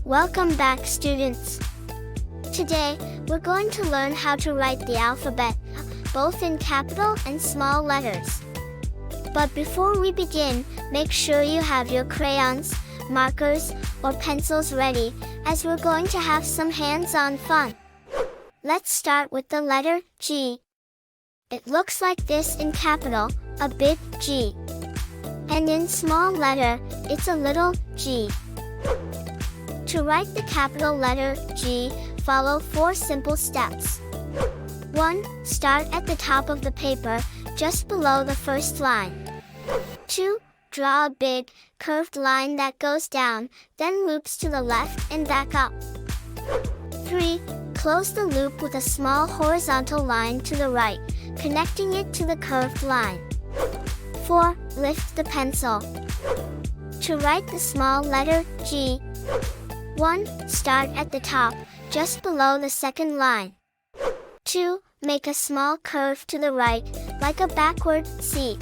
Welcome back, students. Today, we're going to learn how to write the alphabet, both in capital and small letters. But before we begin, make sure you have your crayons, markers, or pencils ready, as we're going to have some hands-on fun. Let's start with the letter G. It looks like this in capital, a big G. And in small letter, it's a little g. To write the capital letter G, follow 4 simple steps. 1. Start at the top of the paper, just below the first line. 2. Draw a big, curved line that goes down, then loops to the left and back up. 3. Close the loop with a small horizontal line to the right, connecting it to the curved line. 4. Lift the pencil. To write the small letter G, 1. Start at the top, just below the second line. 2. Make a small curve to the right, like a backward C.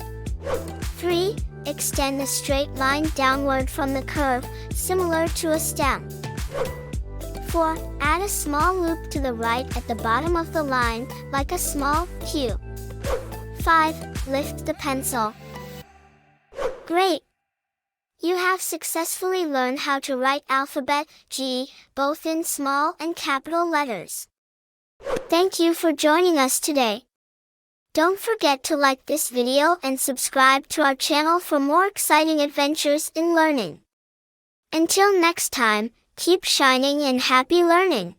3. Extend a straight line downward from the curve, similar to a stem. 4. Add a small loop to the right at the bottom of the line, like a small Q. 5. Lift the pencil. Great! You have successfully learned how to write alphabet G, both in small and capital letters. Thank you for joining us today. Don't forget to like this video and subscribe to our channel for more exciting adventures in learning. Until next time, keep shining and happy learning!